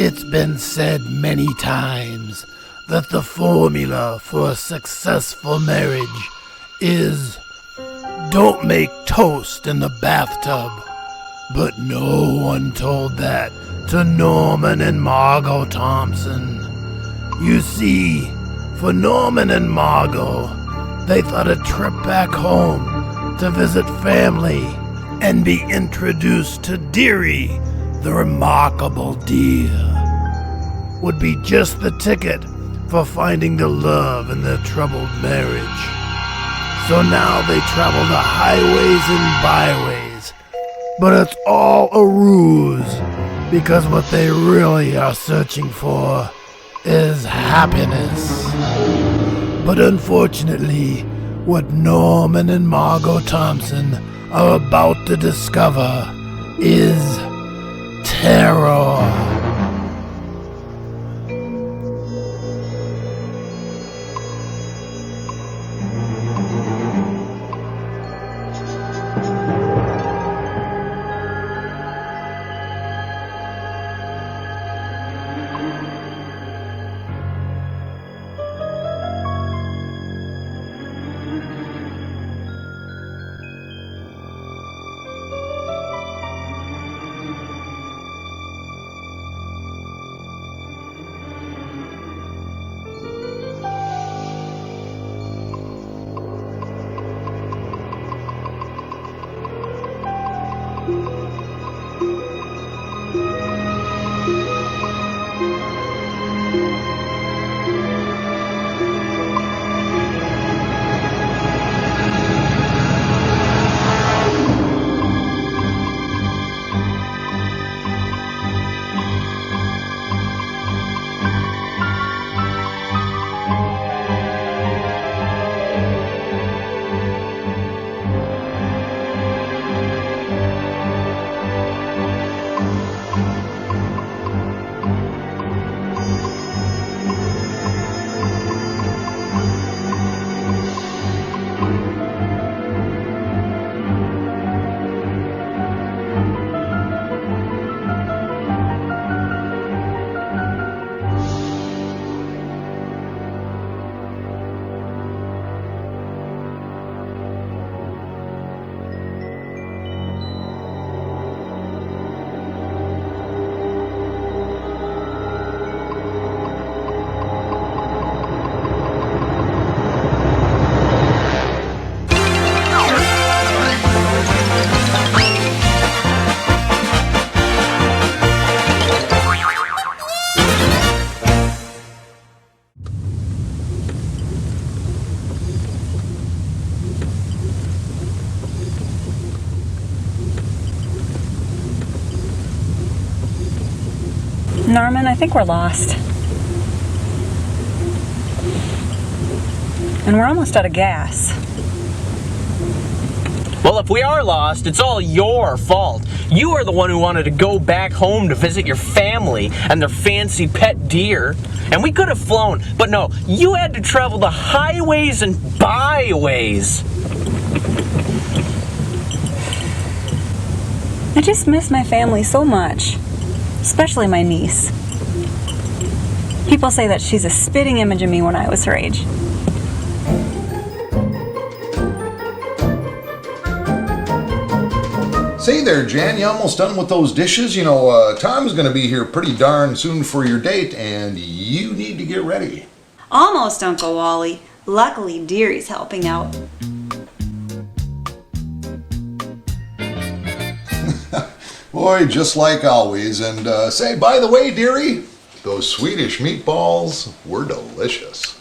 It's been said many times that the formula for a successful marriage is don't make toast in the bathtub. But no one told that to Norman and Margot Thompson. You see, for Norman and Margot, they thought a trip back home to visit family and be introduced to Deery, the remarkable deer, would be just the ticket for finding the love in their troubled marriage. So now they travel the highways and byways, but it's all a ruse, because what they really are searching for is happiness. But unfortunately, what Norman and Margot Thompson are about to discover is terror. Norman, I think we're lost. And we're almost out of gas. Well, if we are lost, it's all your fault. You are the one who wanted to go back home to visit your family and their fancy pet deer. And we could have flown, but no, you had to travel the highways and byways. I just miss my family so much. Especially my niece. People say that she's a spitting image of me when I was her age. Say there, Jan, you almost done with those dishes? You know, Tom's gonna be here pretty darn soon for your date, and you need to get ready. Almost, Uncle Wally. Luckily, Deary's helping out. Boy, just like always. And say, by the way, Deary, those Swedish meatballs were delicious.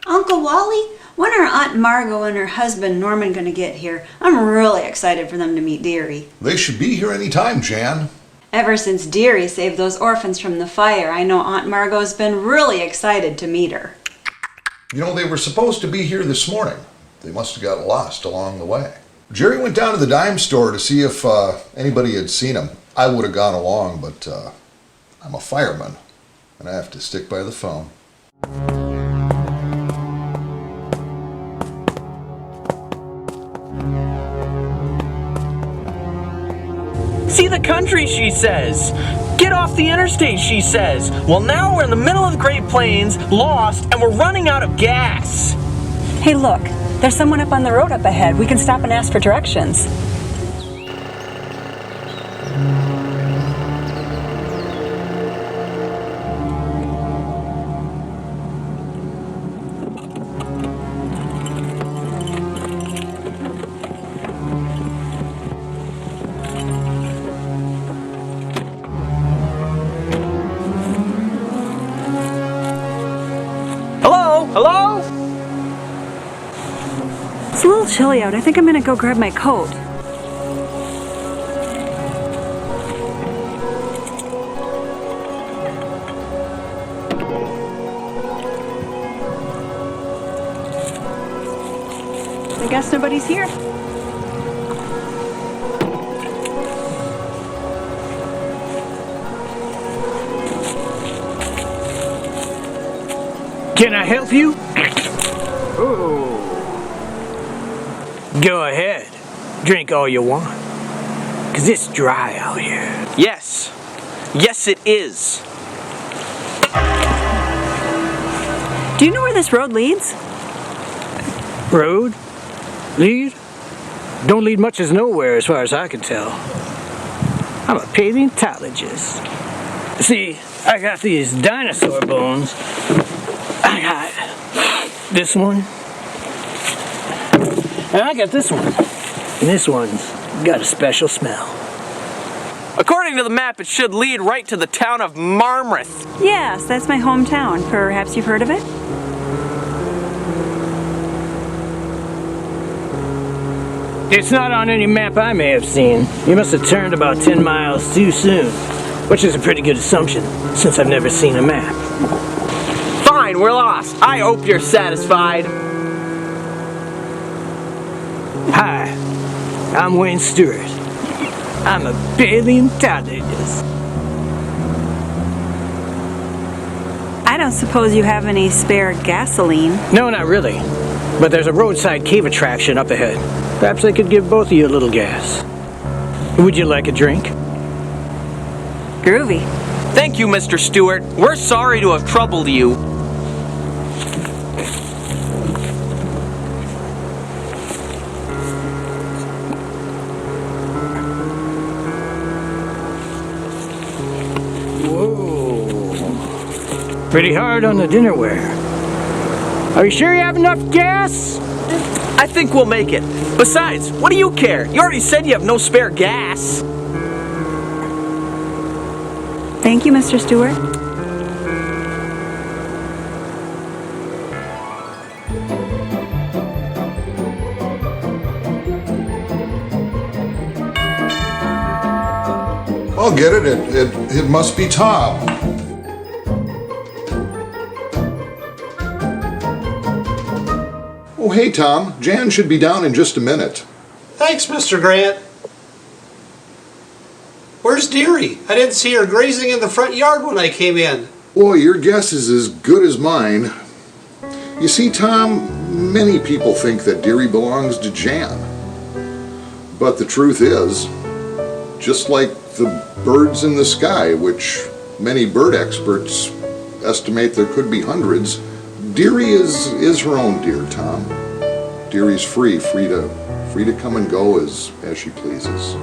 Uncle Wally, when are Aunt Margot and her husband Norman going to get here? I'm really excited for them to meet Deery. They should be here any time, Jan. Ever since Deery saved those orphans from the fire, I know Aunt Margot's been really excited to meet her. You know, they were supposed to be here this morning. They must have got lost along the way. Jerry went down to the dime store to see if anybody had seen him. I would have gone along, but I'm a fireman, and I have to stick by the phone. See the country, she says. Get off the interstate, she says. Well, now we're in the middle of the Great Plains, lost, and we're running out of gas. Hey, look, there's someone up on the road up ahead. We can stop and ask for directions. Hello? It's a little chilly out. I think I'm gonna go grab my coat. I guess nobody's here. Can I help you? Oh. Go ahead. Drink all you want. 'Cause it's dry out here. Yes. Yes, it is. Do you know where this road leads? Road? Lead? Don't lead much as nowhere as far as I can tell. I'm a paleontologist. See, I got these dinosaur bones. I got this one. And I got this one. And this one's got a special smell. According to the map, it should lead right to the town of Marmarth. Yes, that's my hometown. Perhaps you've heard of it? It's not on any map I may have seen. You must have turned about 10 miles too soon, which is a pretty good assumption, since I've never seen a map. Fine, we're lost. I hope you're satisfied. Hi, I'm Wayne Stewart. I'm a paleontologist. I don't suppose you have any spare gasoline. No, not really. But there's a roadside cave attraction up ahead. Perhaps I could give both of you a little gas. Would you like a drink? Groovy. Thank you, Mr. Stewart. We're sorry to have troubled you. Whoa. Pretty hard on the dinnerware. Are you sure you have enough gas? I think we'll make it. Besides, what do you care? You already said you have no spare gas. Thank you, Mr. Stewart. I'll get it. It must be Tom. Oh, hey, Tom. Jan should be down in just a minute. Thanks, Mr. Grant. Where's Deery? I didn't see her grazing in the front yard when I came in. Boy, your guess is as good as mine. You see, Tom, many people think that Deery belongs to Jan. But the truth is, just like the birds in the sky, which many bird experts estimate there could be hundreds, Deery is her own deer, Tom. Deery's free to come and go as she pleases.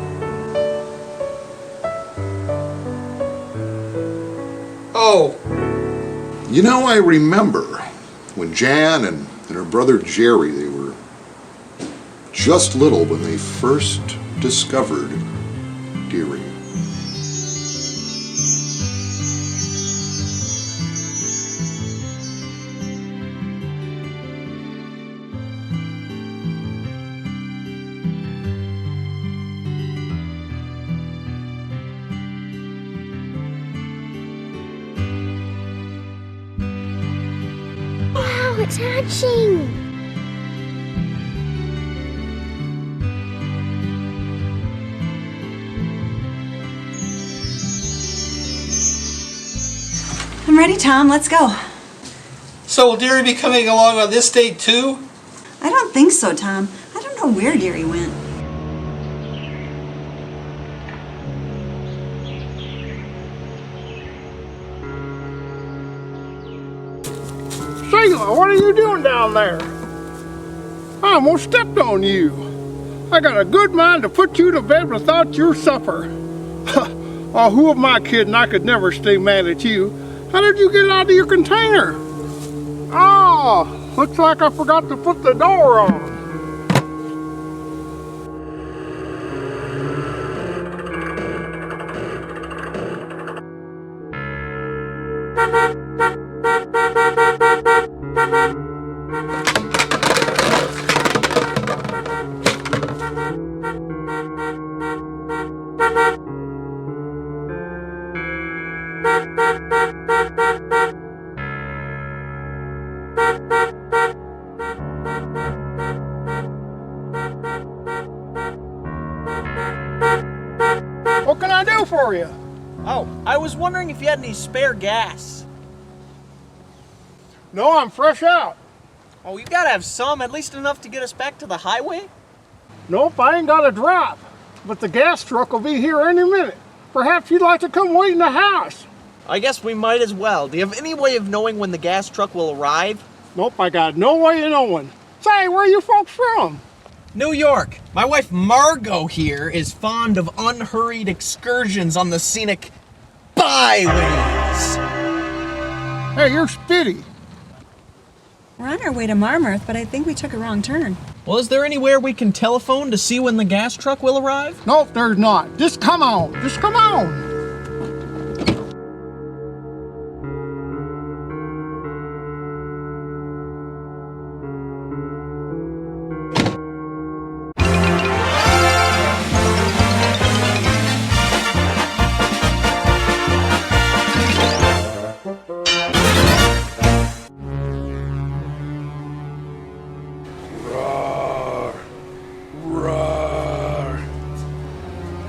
Oh. You know, I remember when Jan and her brother Jerry, they were just little when they first discovered Deery. Wow, it's hatching! I'm ready, Tom. Let's go. So will Deery be coming along on this date too? I don't think so, Tom. I don't know where Deery went. Layla, what are you doing down there? I almost stepped on you. I got a good mind to put you to bed without your supper. Oh, who am I kidding? I could never stay mad at you. How did you get out of your container? Oh, looks like I forgot to put the door on. What can I do for you? Oh, I was wondering if you had any spare gas. No, I'm fresh out. Oh, you gotta have some, at least enough to get us back to the highway? Nope, I ain't got a drop. But the gas truck will be here any minute. Perhaps you'd like to come wait in the house. I guess we might as well. Do you have any way of knowing when the gas truck will arrive? Nope, I got no way of knowing. Say, where are you folks from? New York. My wife Margot here is fond of unhurried excursions on the scenic byways. Hey, you're Spitty. We're on our way to Marmarth, but I think we took a wrong turn. Well, is there anywhere we can telephone to see when the gas truck will arrive? Nope, there's not. Just come on. Just come on.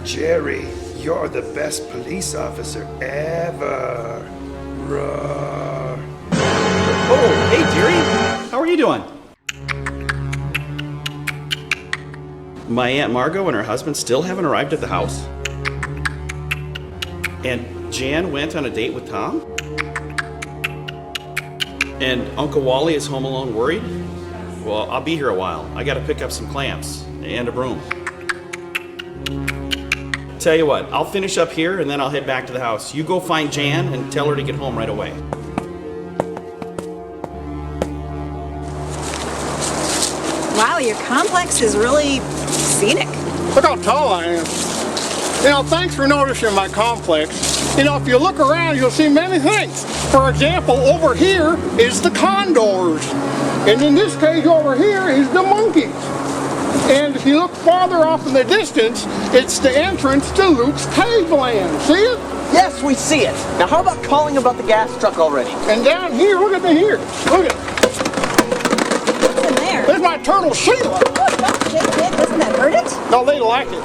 Jerry, you're the best police officer ever. Roar. Oh, hey, Deery. How are you doing? My Aunt Margot and her husband still haven't arrived at the house. And Jan went on a date with Tom. And Uncle Wally is home alone worried. Well, I'll be here a while. I gotta pick up some clamps and a broom. Tell you what, I'll finish up here and then I'll head back to the house. You go find Jan and tell her to get home right away. Wow, your complex is really scenic. Look how tall I am. You know, thanks for noticing my complex. You know, if you look around, you'll see many things. For example, over here is the condors. And in this case over here is the monkeys. And if you look farther off in the distance, it's the entrance to Luke's cave land. See it? Yes, we see it. Now how about calling about the gas truck already? And down here, look at the here. Look at it. What's in there? There's my turtle Sheila. Oh, don't shake it. Doesn't that hurt it? No, they like it.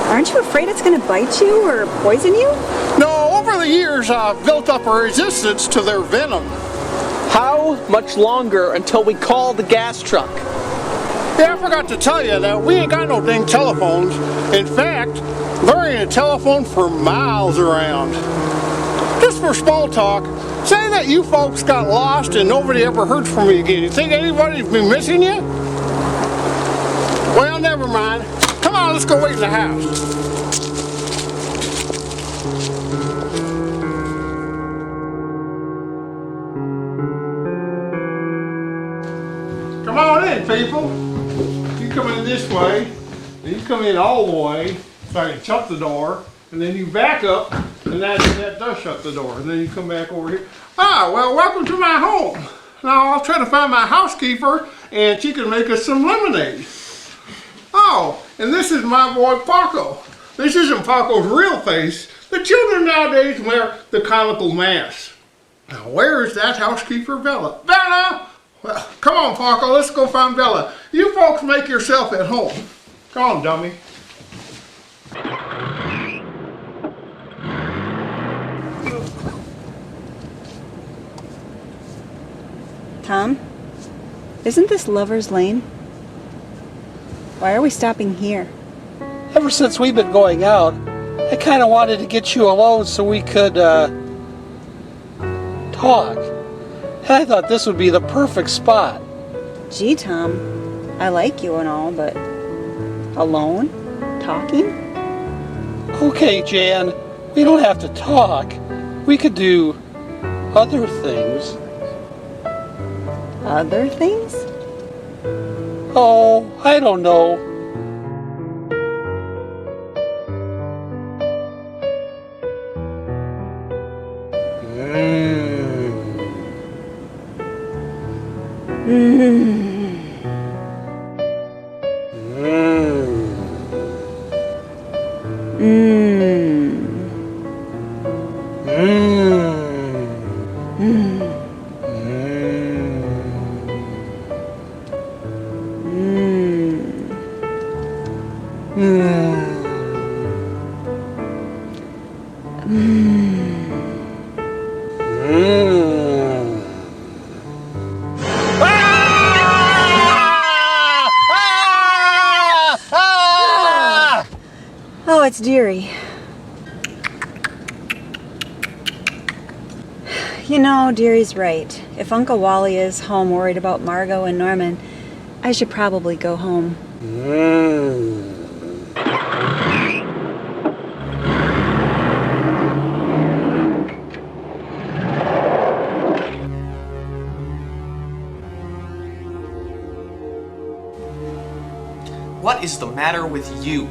Aren't you afraid it's going to bite you or poison you? No, over the years I've built up a resistance to their venom. How much longer until we call the gas truck? Yeah, I forgot to tell you that we ain't got no dang telephones. In fact, there ain't a telephone for miles around. Just for small talk, say that you folks got lost and nobody ever heard from you again. You think anybody's been missing you? Well, never mind. Come on, let's go wait in the house. Come on in, people. You come in this way, then you come in all the way, so I can shut the door, and then you back up, and that does shut the door, and then you come back over here. Ah, well, welcome to my home. Now, I'll try to find my housekeeper, and she can make us some lemonade. Oh, and this is my boy Paco. This isn't Paco's real face. The children nowadays wear the comical mask. Now, where is that housekeeper, Bella? Bella! Well, come on, Paco, let's go find Bella. You folks make yourself at home. Come on, dummy. Tom, isn't this Lover's Lane? Why are we stopping here? Ever since we've been going out, I kind of wanted to get you alone so we could, talk. and I thought this would be the perfect spot. Gee, Tom, I like you and all, but alone? Talking? Okay, Jan, we don't have to talk. We could do other things. Other things? Oh, I don't know. Oh, it's Deery. You know, Deary's right. If Uncle Wally is home worried about Margot and Norman, I should probably go home. What is the matter with you?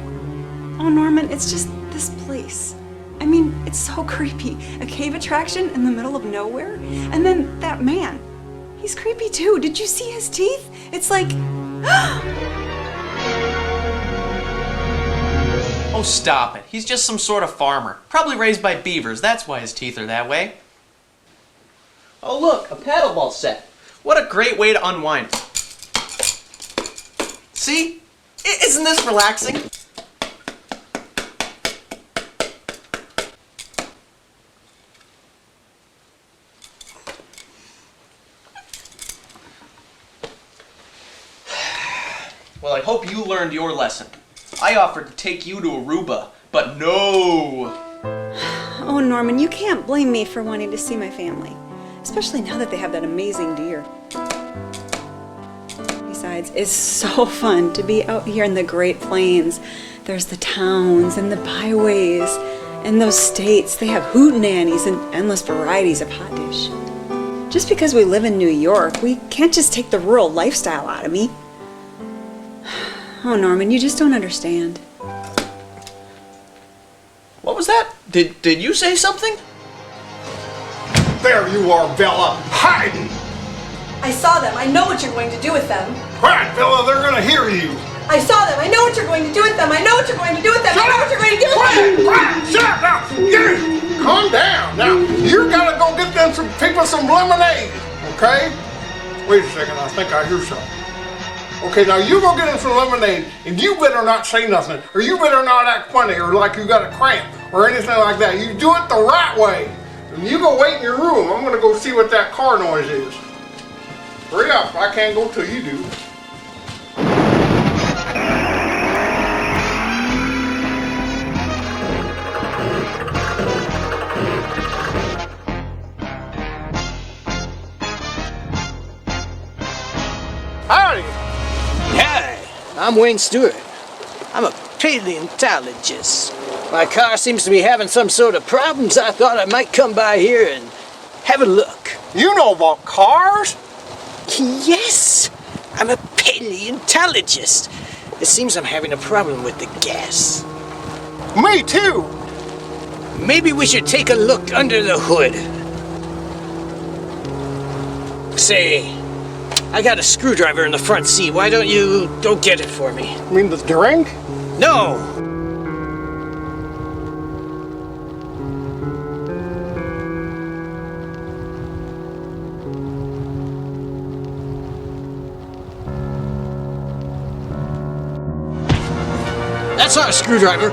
Oh, Norman, it's just this place. I mean, it's so creepy. A cave attraction in the middle of nowhere? And then that man. He's creepy too. Did you see his teeth? It's like... Oh, stop it. He's just some sort of farmer. Probably raised by beavers. That's why his teeth are that way. Oh, look, a paddleball set. What a great way to unwind. See? Isn't this relaxing? Well, I hope you learned your lesson. I offered to take you to Aruba, but no! Oh, Norman, you can't blame me for wanting to see my family. Especially now that they have that amazing deer. Besides, it's so fun to be out here in the Great Plains. There's the towns and the byways and those states. They have hootenannies and endless varieties of hot dish. Just because we live in New York, we can't just take the rural lifestyle out of me. Oh, Norman, you just don't understand. What was that? Did you say something? There you are, Bella, hiding! I saw them. I know what you're going to do with them. Quiet, Bella, they're gonna hear you! I saw them. I know what you're going to do with them. I know what you're going to do with them. I know what you're going to do with them. Quiet! Shut up now! Get it! Calm down! Now, you gotta go get them some people some lemonade, okay? Wait a second, I think I hear something. Okay, now you go get them some lemonade, and you better not say nothing, or you better not act funny, or like you got a cramp, or anything like that. You do it the right way. And you go wait in your room. I'm gonna go see what that car noise is. Hurry up, I can't go till you do. Howdy! Hi, I'm Wayne Stewart. I'm a paleontologist. My car seems to be having some sort of problems. I thought I might come by here and have a look. You know about cars? Yes, I'm a paleontologist. It seems I'm having a problem with the gas. Me too! Maybe we should take a look under the hood. Say, I got a screwdriver in the front seat. Why don't you go get it for me? You mean the drink? No! That's not a screwdriver.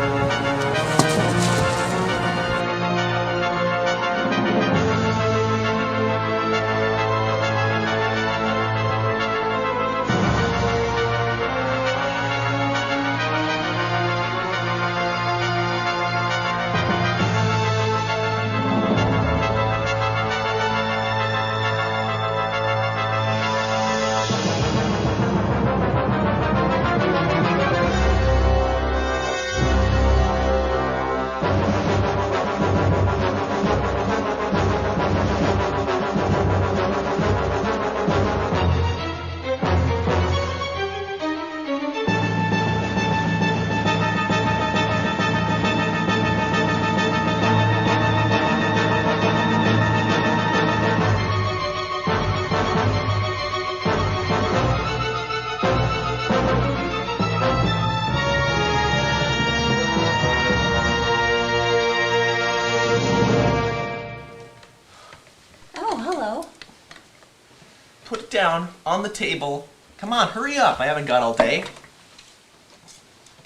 look down on the table. Come on, hurry up. I haven't got all day.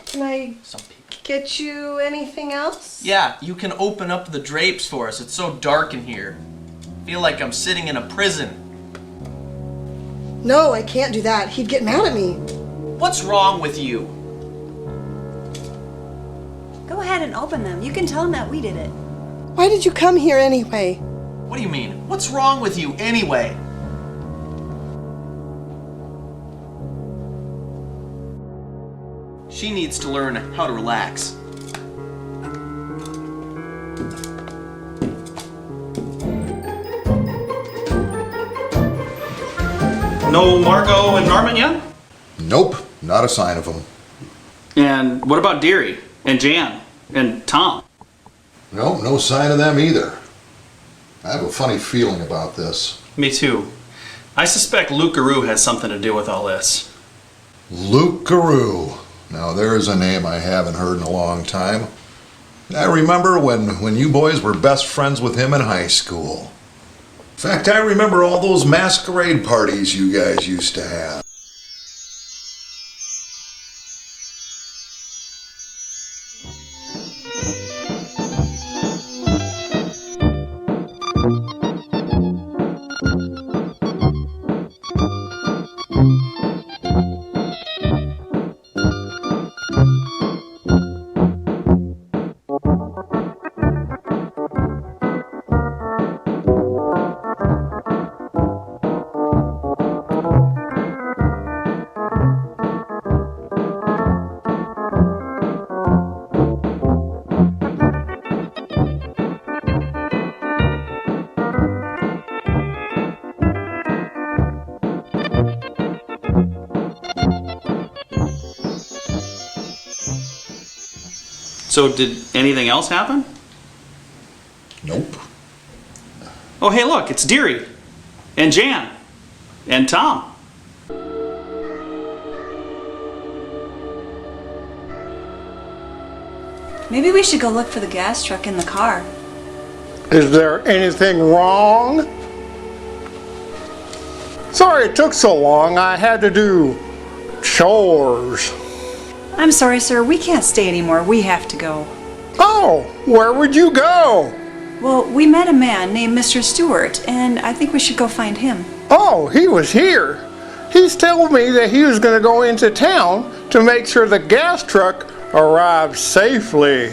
Can I get you anything else? Yeah, you can open up the drapes for us. It's so dark in here. I feel like I'm sitting in a prison. No, I can't do that. He'd get mad at me. What's wrong with you? Go ahead and open them. You can tell them that we did it. Why did you come here anyway? What do you mean? What's wrong with you anyway? She needs to learn how to relax. No Margot and Norman yet? Nope, not a sign of them. And what about Deery and Jan and Tom? No, no sign of them either. I have a funny feeling about this. Me too. I suspect Luke Garou has something to do with all this. Luke Garou. Now there's a name I haven't heard in a long time. I remember when you boys were best friends with him in high school. In fact, I remember all those masquerade parties you guys used to have. So did anything else happen? Nope. Oh, hey, look, it's Deery and Jan and Tom. Maybe we should go look for the gas truck in the car. Is there anything wrong? Sorry it took so long. I had to do chores. I'm sorry, sir. We can't stay anymore. We have to go. Oh, where would you go? Well, we met a man named Mr. Stewart, and I think we should go find him. Oh, he was here. He's told me that he was going to go into town to make sure the gas truck arrived safely.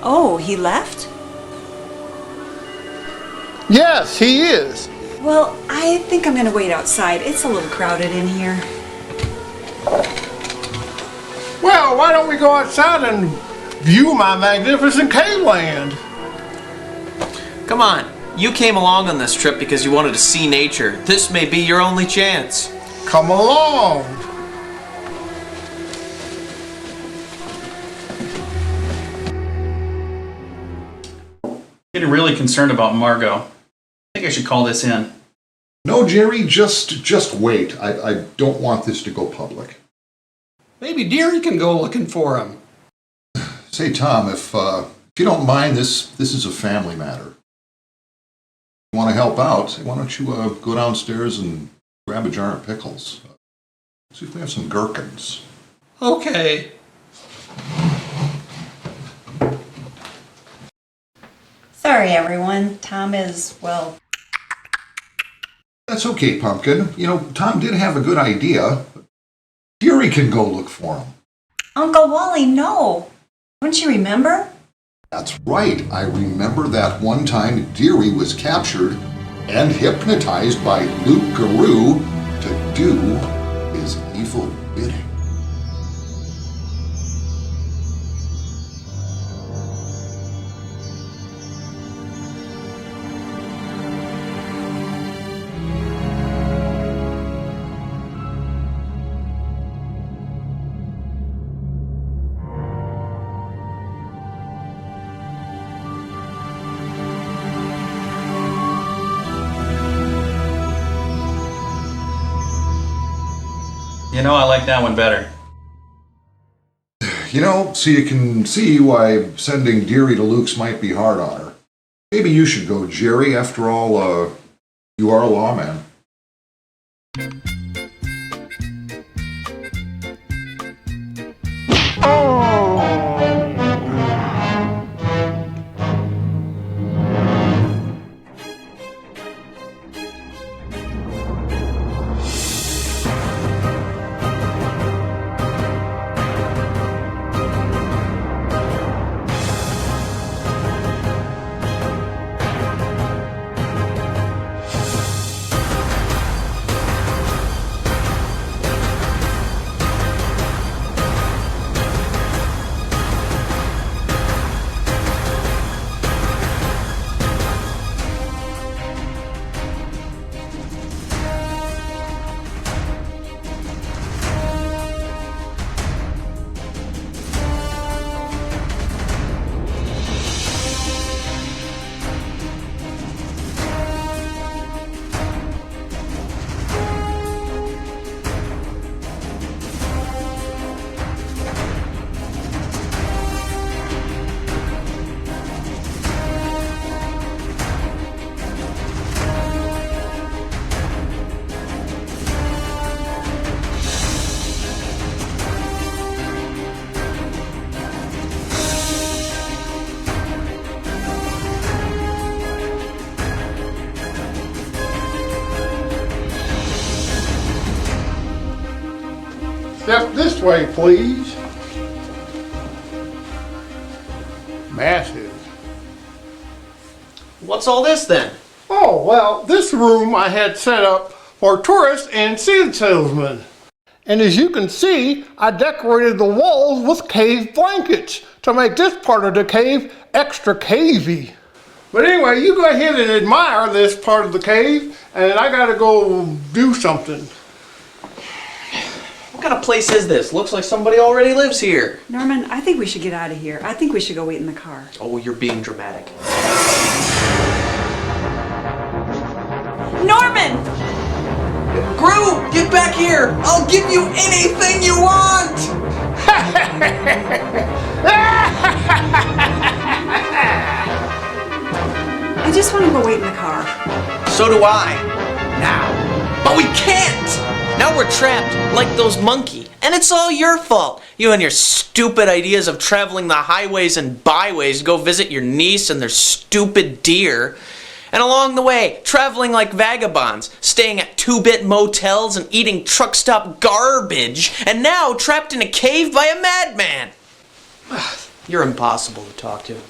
Oh, he left? Yes, he is. Well, I think I'm going to wait outside. It's a little crowded in here. Well, why don't we go outside and view my magnificent K-land? Come on. You came along on this trip because you wanted to see nature. This may be your only chance. Come along. Getting really concerned about Margot. I think I should call this in. No, Jerry, just wait. I don't want this to go public. Maybe Deery can go looking for him. Say, Tom, if you don't mind, this is a family matter. If you want to help out, why don't you go downstairs and grab a jar of pickles? See if we have some gherkins. Okay. Sorry, everyone. Tom is, well... That's okay, Pumpkin. You know, Tom did have a good idea. Deery can go look for him. Uncle Wally, no. Don't you remember? That's right. I remember that one time Deery was captured and hypnotized by Luke Garou to do his evil bidding. You know, I like that one better. You know, so you can see why sending Deery to Luke's might be hard on her. Maybe you should go, Jerry. After all, you are a lawman. Step this way, please. Massive. What's all this then? Oh, well, this room I had set up for tourists and seed salesmen. And as you can see, I decorated the walls with cave blankets to make this part of the cave extra cavey. But anyway, you go ahead and admire this part of the cave, and I gotta go do something. What kind of place is this? Looks like somebody already lives here. Norman, I think we should get out of here. I think we should go wait in the car. Oh, you're being dramatic. Norman! Gru, get back here! I'll give you anything you want! I just want to go wait in the car. So do I. Now. But we can't! Now we're trapped, like those monkey. And it's all your fault. You and your stupid ideas of traveling the highways and byways to go visit your niece and their stupid deer. And along the way, traveling like vagabonds, staying at 2-bit motels and eating truck stop garbage, and now trapped in a cave by a madman. You're impossible to talk to.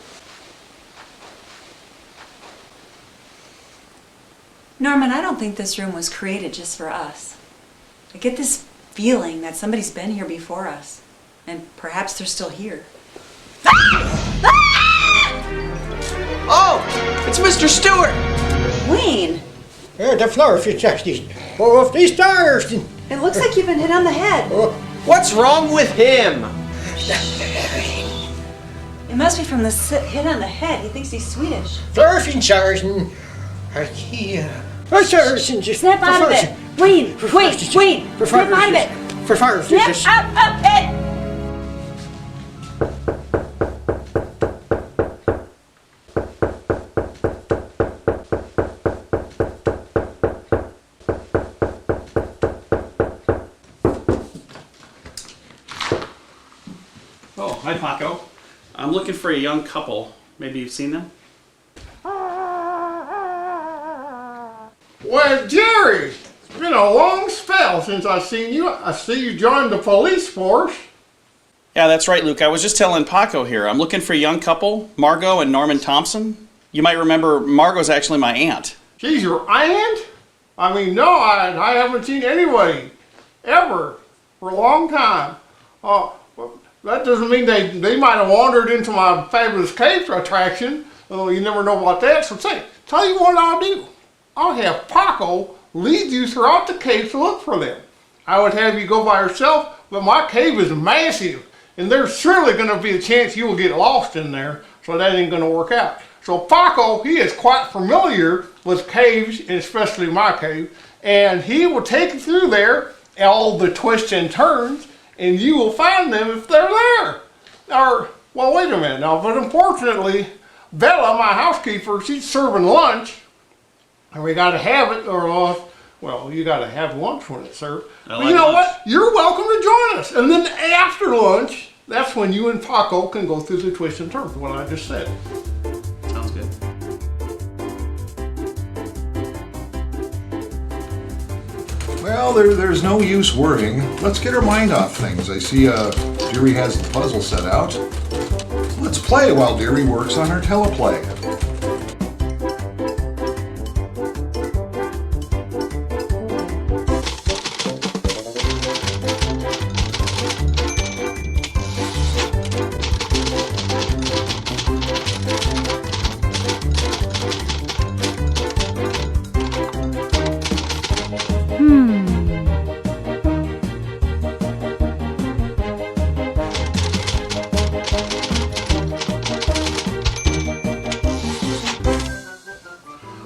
Norman, I don't think this room was created just for us. I get this feeling that somebody's been here before us, and perhaps they're still here. Oh, it's Mr. Stewart. Wayne, The floor is just off these stairs. it looks like you've been hit on the head. What's wrong with him? It must be from the hit on the head. He thinks he's Swedish. Snap out of it. Wayne, wait. Snap out of it. Snap out of it. Oh, hi, Paco. I'm looking for a young couple. Maybe you've seen them? Well, Jerry, it's been a long spell since I've seen you. I see you joined the police force. Yeah, that's right, Luke. I was just telling Paco here. I'm looking for a young couple, Margot and Norman Thompson. You might remember Margot's actually my aunt. She's your aunt? I mean, no, I haven't seen anybody, ever, for a long time. Well, that doesn't mean they might have wandered into my fabulous cave attraction. You never know about that. So tell you what I'll do. I'll have Paco lead you throughout the cave to look for them. I would have you go by yourself, but my cave is massive, and there's surely going to be a chance you will get lost in there, so that ain't going to work out. So Paco, he is quite familiar with caves, and especially my cave, and he will take you through there, all the twists and turns, and you will find them if they're there. Or, well, wait a minute now, but unfortunately, Bella, my housekeeper, she's serving lunch, and we got to have it, or else, well, you got to have lunch when it's served. But you know what? You're welcome to join us. And then after lunch, that's when you and Paco can go through the twists and turns, what I just said. Sounds good. Well, there's no use worrying. Let's get her mind off things. I see Deery has the puzzle set out. Let's play while Deery works on her teleplay.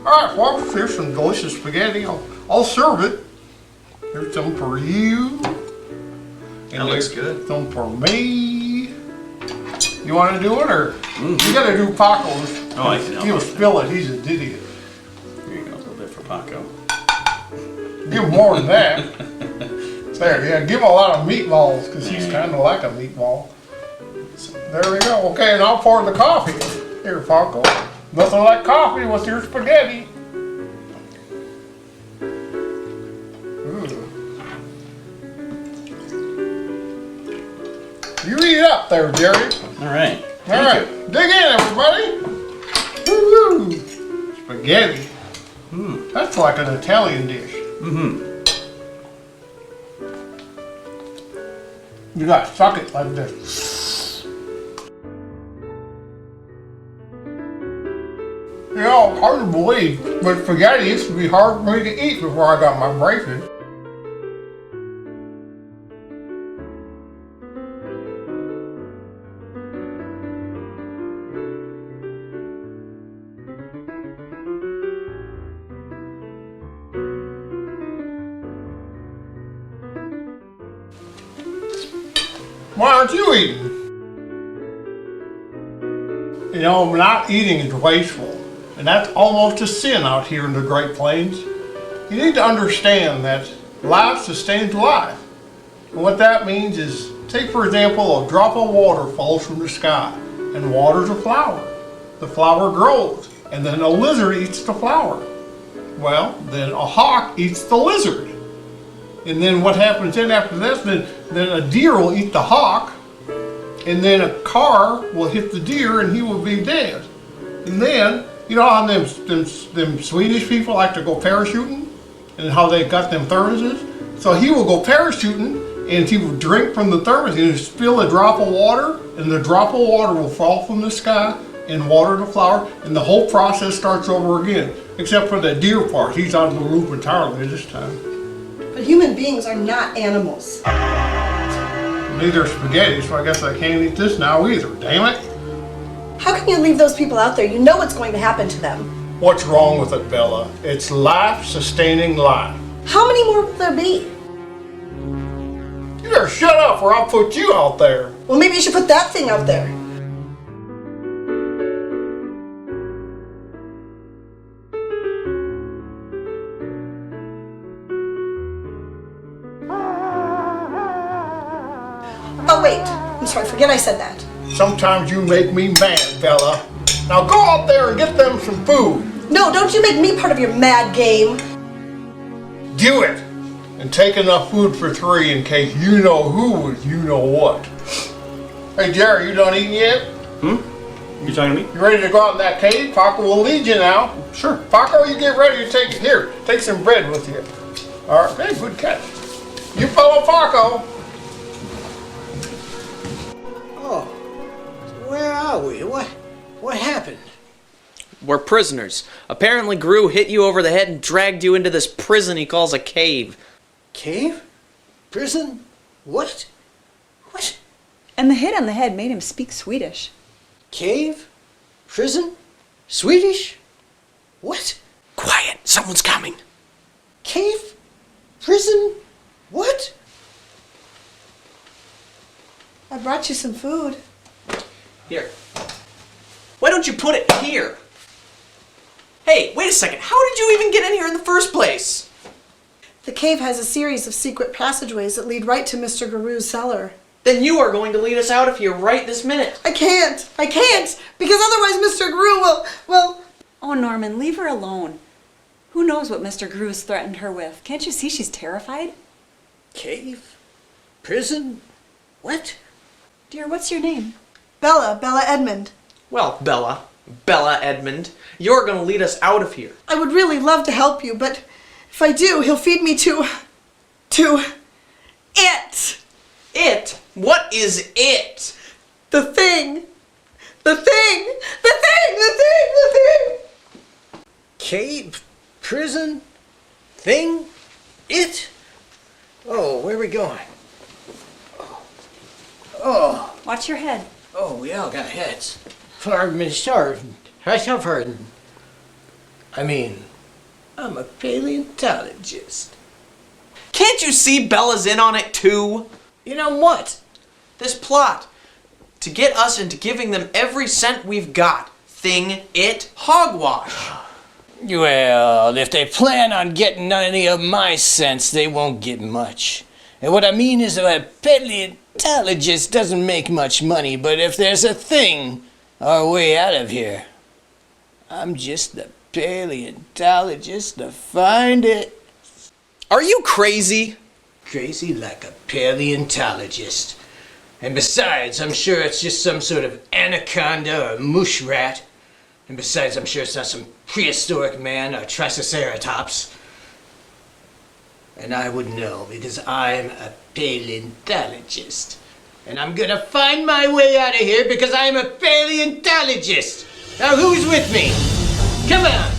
Alright, well, here's some delicious spaghetti. I'll serve it. Here's some for you. That looks good. Some for me. You want to do it, or you got to do Paco's? Oh, I can help. He'll spill it. He's an idiot. Here you go, a little bit for Paco. Give him more than that. There, yeah, give him a lot of meatballs, because he's kind of like a meatball. There we go. Okay, and I'll pour the coffee. Here, Paco. Nothing like coffee with your spaghetti. Ooh. heat it up there, Jerry. All right. All right, dig in, everybody. Woo-hoo. Spaghetti. That's like an Italian dish. You gotta suck it like this. You know, hard to believe, but spaghetti used to be hard for me to eat before I got my braces. Why aren't you eating? You know, not eating is wasteful, and that's almost a sin out here in the Great Plains. You need to understand that life sustains life. And what that means is, take for example, a drop of water falls from the sky and waters a flower. The flower grows, and then a lizard eats the flower. Well, then a hawk eats the lizard. And then what happens then after this, then a deer will eat the hawk, and then a car will hit the deer and he will be dead. And then, you know how them Swedish people like to go parachuting? And how they got them thermoses? So he will go parachuting and he will drink from the thermos and he'll spill a drop of water, and the drop of water will fall from the sky and water the flower, and the whole process starts over again. Except for the deer part, he's out of the loop entirely this time. But human beings are not animals. Neither are spaghetti, so I guess I can't eat this now either, damn it. How can you leave those people out there? You know what's going to happen to them. What's wrong with it, Bella? It's life-sustaining life. How many more will there be? You better shut up or I'll put you out there. Well, maybe you should put that thing out there. Oh, wait. I'm sorry, forget I said that. Sometimes you make me mad, Bella. Now go out there and get them some food. No, don't you make me part of your mad game. Do it. And take enough food for 3 in case you know who was you know what. Hey, Jerry, you done eating yet? You talking to me? You ready to go out in that cave? Paco will lead you now. Sure. Paco, you get ready to take it. Here, take some bread with you. All right, hey, good catch. You follow Paco. Oh, where are we? What happened? We're prisoners. Apparently Gru hit you over the head and dragged you into this prison he calls a cave. Cave? Prison? What? What? And the hit on the head made him speak Swedish. Cave? Prison? Swedish? What? Quiet, someone's coming. Cave? Prison? What? I brought you some food. Here. Why don't you put it here? Hey, wait a second. How did you even get in here in the first place? The cave has a series of secret passageways that lead right to Mr. Guru's cellar. Then you are going to lead us out of here right this minute. I can't, because otherwise Mr. Guru will... Oh, Norman, leave her alone. Who knows what Mr. Gru's threatened her with? Can't you see she's terrified? Cave? Prison? What? Dear, what's your name? Bella Edmund. Well, Bella Edmund, you're going to lead us out of here. I would really love to help you, but if I do, he'll feed me to it. It? What is it? The thing. Cave? Prison? Thing? It? Oh, where are we going? Oh. Watch your head. Oh, we all got heads. Pardon. I mean, I'm a paleontologist. Can't you see Bella's in on it too? You know what? This plot. To get us into giving them every cent we've got. Thing, it, hogwash. Well, if they plan on getting any of my cents, they won't get much. And what I mean is that a paleontologist doesn't make much money, but if there's a thing our way out of here, I'm just the paleontologist to find it. Are you crazy? Crazy like a paleontologist. And besides, I'm sure it's just some sort of anaconda or mush rat. And besides, I'm sure it's not some prehistoric man or triceratops. And I would know because I'm a paleontologist. And I'm gonna find my way out of here because I'm a paleontologist. Now who's with me? Come on.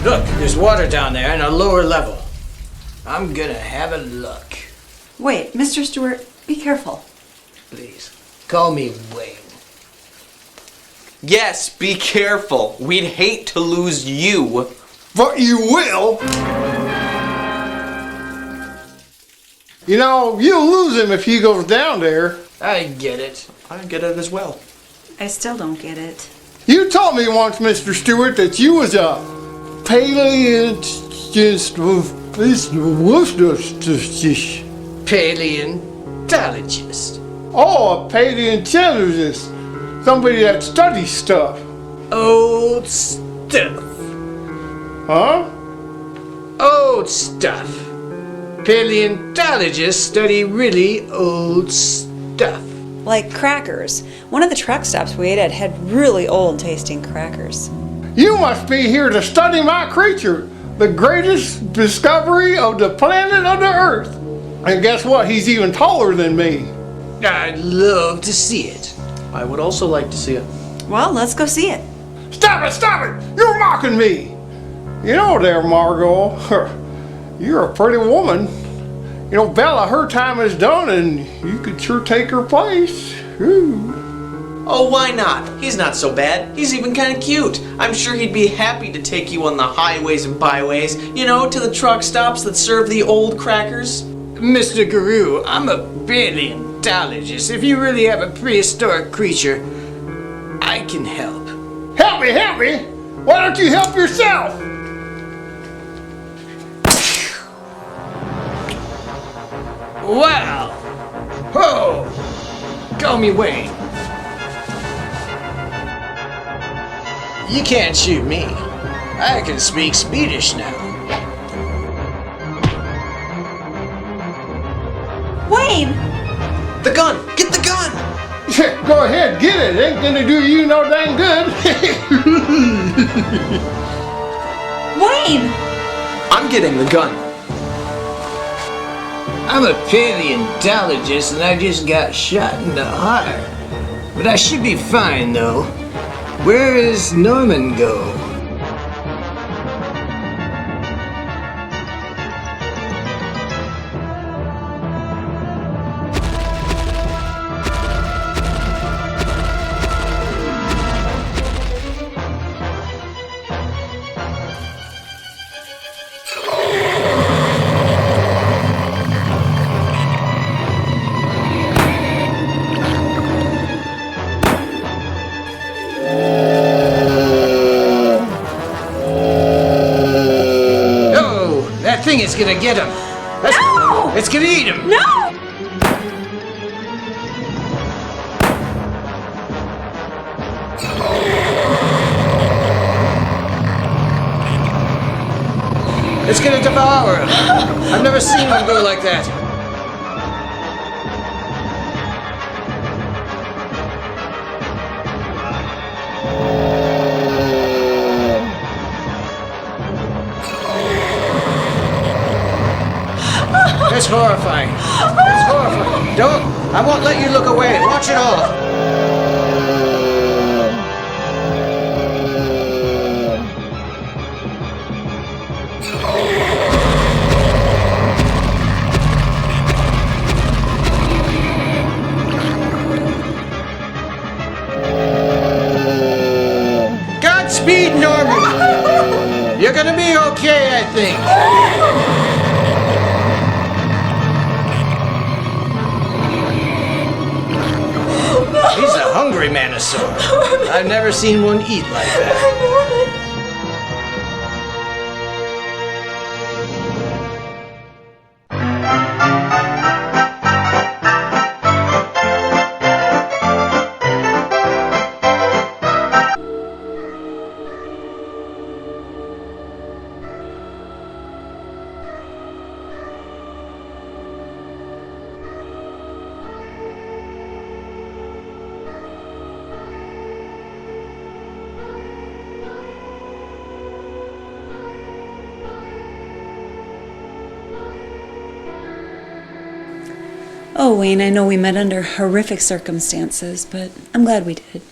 Look, there's water down there in a lower level. I'm gonna have a look. Wait, Mr. Stewart, be careful. Please, call me Wayne. Yes, be careful. We'd hate to lose you. But you will. You know, you'll lose him if he goes down there. I get it. I get it as well. I still don't get it. You told me once, Mr. Stewart, that you was a paleontologist. Paleontologist. Oh, a paleontologist. Somebody that studies stuff. Old stuff. Huh? Old stuff. Paleontologists study really old stuff. Like crackers. One of the truck stops we ate at had really old tasting crackers. You must be here to study my creature, the greatest discovery of the planet of the Earth. And guess what? He's even taller than me. I'd love to see it. I would also like to see it. Well, let's go see it. Stop it! Stop it! You're mocking me! You know there, Margot. You're a pretty woman. You know, Bella, her time is done and you could sure take her place. Ooh. Oh, why not? He's not so bad. He's even kind of cute. I'm sure he'd be happy to take you on the highways and byways, you know, to the truck stops that serve the old crackers. Mr. Guru, I'm a paleontologist. If you really have a prehistoric creature, I can help. Help me, help me! Why don't you help yourself? Wow! Ho! Call me Wayne. You can't shoot me. I can speak Swedish now. Wayne! The gun! Get the gun! Go ahead, get it. Ain't gonna do you no dang good. Wayne! I'm getting the gun. I'm a paleontologist and I just got shot in the heart. But I should be fine though. Where is Norman go? It's gonna get him. No! It's gonna eat him. No! It's gonna devour him. I've never seen one go like that. It's horrifying. It's horrifying. Don't. I won't let you look away. Watch it all. You're gonna be okay, I think. He's a hungry manosaur. I've never seen one eat like that. Oh, Wayne, I know we met under horrific circumstances, but I'm glad we did.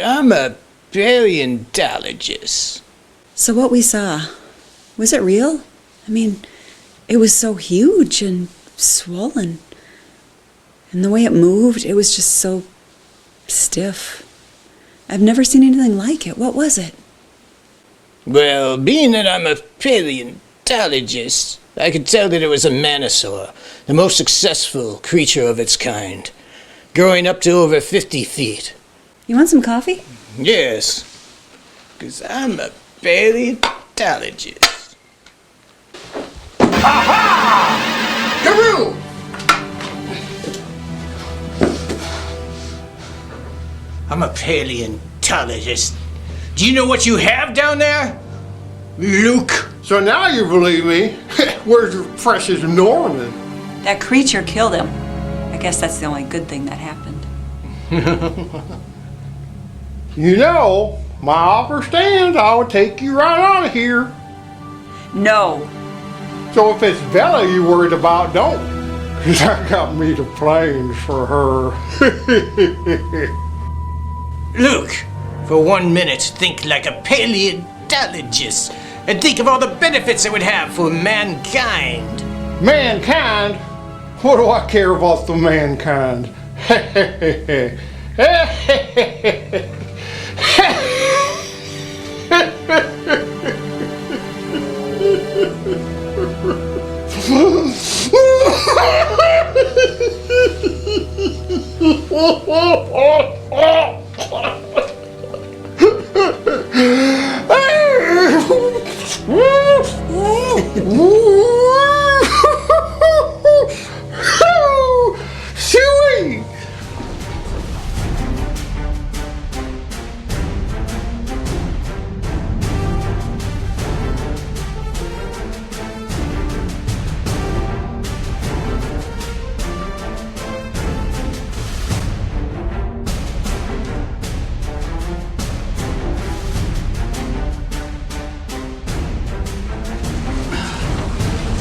I'm a paleontologist. So what we saw, was it real? I mean, it was so huge and swollen. And the way it moved, it was just so stiff. I've never seen anything like it. What was it? Well, being that I'm a paleontologist, I could tell that it was a manosaur, the most successful creature of its kind, growing up to over 50 feet. You want some coffee? Yes, because I'm a paleontologist. Aha! Guru! I'm a paleontologist. Do you know what you have down there? Luke. So now you believe me. Where's your precious Norman? That creature killed him. I guess that's the only good thing that happened. You know, my offer stands. I will take you right out of here. No. So if it's Bella you worried about, don't. Because I got me the planes for her. Luke, for 1 minute, think like a paleontologist and think of all the benefits it would have for mankind. Mankind? What do I care about the mankind? Shooey!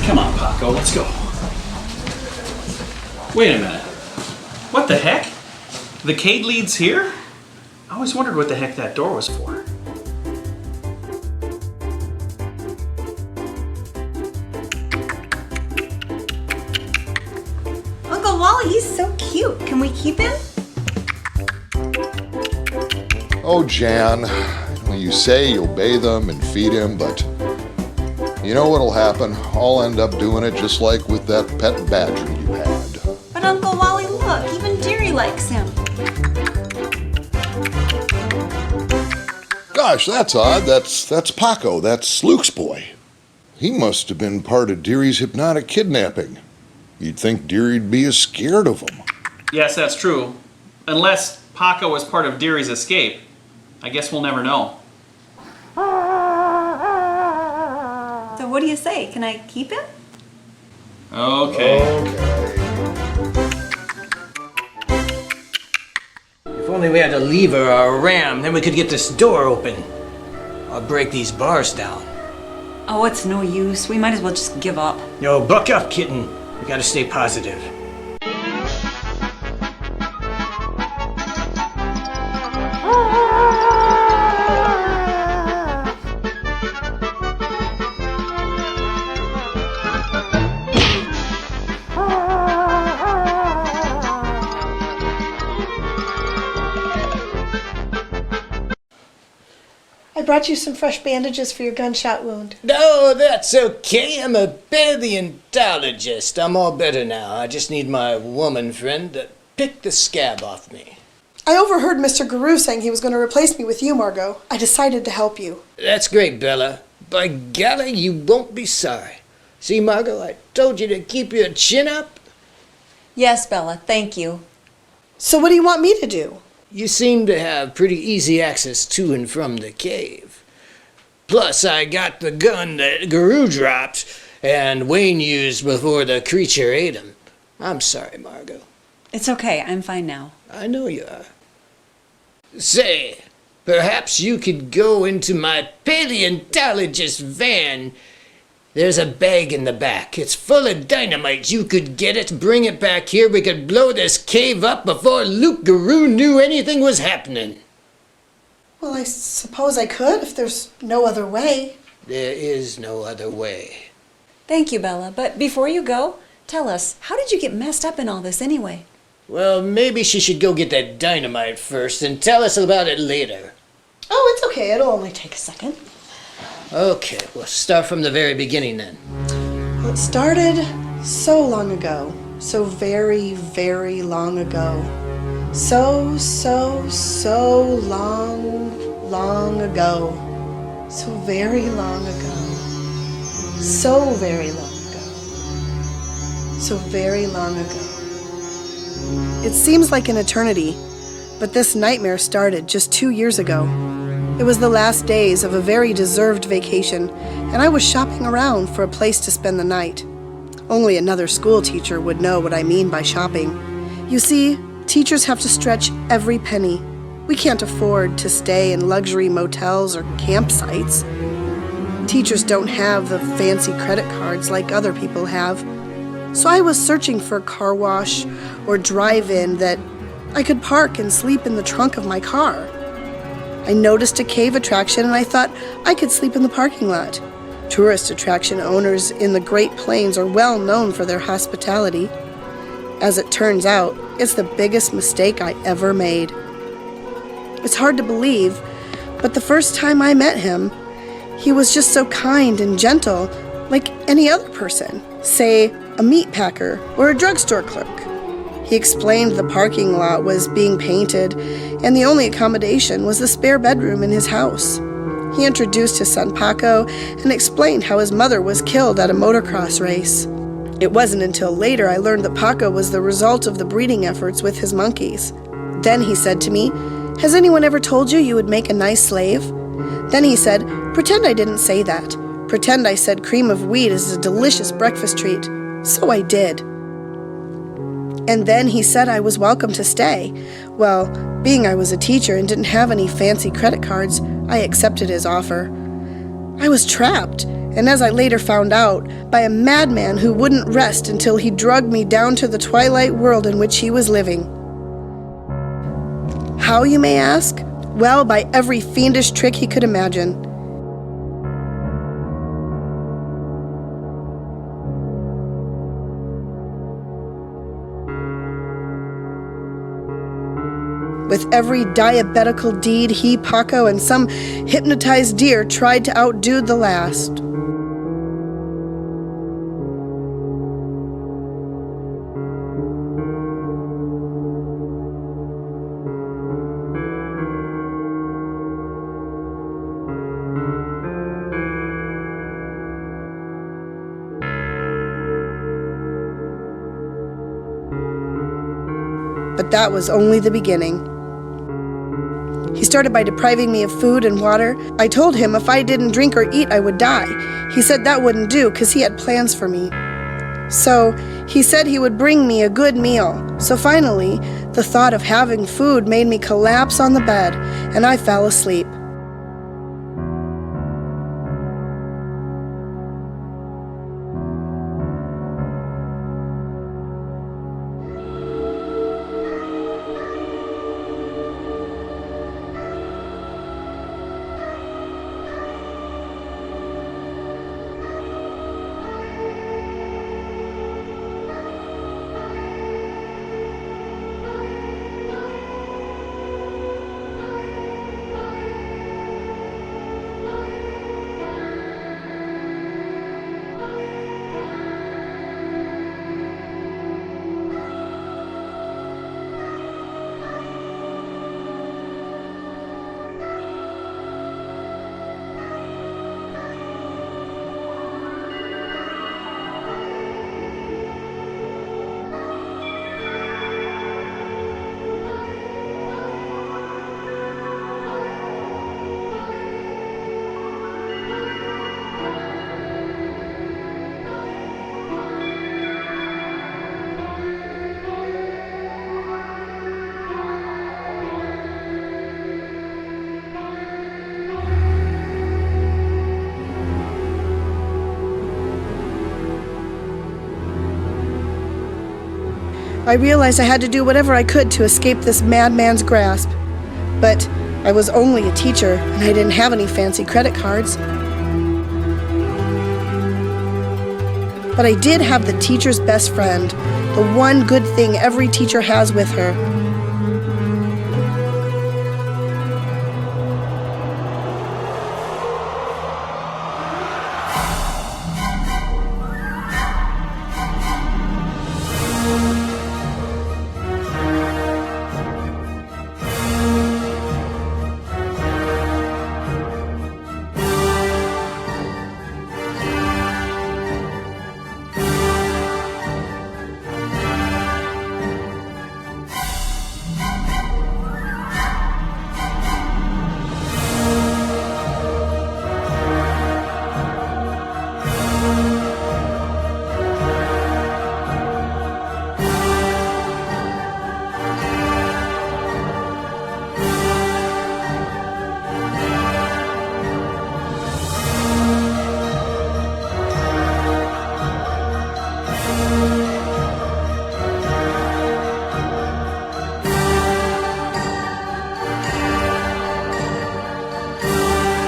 Come on, Paco, let's go. Wait a minute. What the heck? The cade leads here? I always wondered what the heck that door was for. Uncle Wally, he's so cute. Can we keep him? Oh, Jan, when you say you'll bathe him and feed him, but you know what'll happen? I'll end up doing it just like with that pet badger you had. But Uncle Wally, look, even Deery likes him. Gosh, that's odd. That's Paco. That's Luke's boy. He must have been part of Deery's hypnotic kidnapping. You'd think Deary'd be as scared of him. Yes, that's true. Unless Paco was part of Deery's escape. I guess we'll never know. So what do you say? Can I keep him? Okay. If only we had a lever or a ram, then we could get this door open. Or break these bars down. Oh, it's no use. We might as well just give up. Yo, buck up, kitten. We gotta stay positive. I brought you some fresh bandages for your gunshot wound. No, that's okay. I'm a paleontologist. I'm all better now. I just need my woman friend to pick the scab off me. I overheard Mr. Guru saying he was going to replace me with you, Margot. I decided to help you. That's great, Bella. By golly, you won't be sorry. See, Margot, I told you to keep your chin up. Yes, Bella, thank you. So what do you want me to do? You seem to have pretty easy access to and from the cave. Plus, I got the gun that Guru dropped and Wayne used before the creature ate him. I'm sorry, Margot. It's okay, I'm fine now. I know you are. Say, perhaps you could go into my paleontologist van. There's a bag in the back. It's full of dynamite. You could get it, bring it back here. We could blow this cave up before Luke Guru knew anything was happening. Well, I suppose I could if there's no other way. There is no other way. Thank you, Bella, but before you go, tell us, how did you get messed up in all this anyway? Well, maybe she should go get that dynamite first and tell us about it later. Oh, it's okay. It'll only take a second. Okay, we'll start from the very beginning then. Well, it started so long ago. So very, very long ago. So long ago. So very long ago. So very long ago. So very long ago. It seems like an eternity, but this nightmare started just 2 years ago. It was the last days of a very deserved vacation, and I was shopping around for a place to spend the night. Only another school teacher would know what I mean by shopping. You see, teachers have to stretch every penny. We can't afford to stay in luxury motels or campsites. Teachers don't have the fancy credit cards like other people have. So I was searching for a car wash or drive-in that I could park and sleep in the trunk of my car. I noticed a cave attraction and I thought I could sleep in the parking lot. Tourist attraction owners in the Great Plains are well known for their hospitality. As it turns out, it's the biggest mistake I ever made. It's hard to believe, but the first time I met him, he was just so kind and gentle, like any other person, say a meat packer or a drugstore clerk. He explained the parking lot was being painted, and the only accommodation was the spare bedroom in his house. He introduced his son Paco and explained how his mother was killed at a motocross race. It wasn't until later I learned that Paco was the result of the breeding efforts with his monkeys. Then he said to me, "Has anyone ever told you you would make a nice slave?" Then he said, "Pretend I didn't say that. Pretend I said cream of wheat is a delicious breakfast treat." So I did. And then he said I was welcome to stay. Well, being I was a teacher and didn't have any fancy credit cards, I accepted his offer. I was trapped, and as I later found out, by a madman who wouldn't rest until he drugged me down to the twilight world in which he was living. How, you may ask? Well, by every fiendish trick he could imagine. With every diabetical deed, he, Paco, and some hypnotized deer tried to outdo the last. But that was only the beginning. He started by depriving me of food and water. I told him if I didn't drink or eat, I would die. He said that wouldn't do because he had plans for me. So he said he would bring me a good meal. So finally, the thought of having food made me collapse on the bed, and I fell asleep. I realized I had to do whatever I could to escape this madman's grasp. But I was only a teacher, and I didn't have any fancy credit cards. But I did have the teacher's best friend, the one good thing every teacher has with her.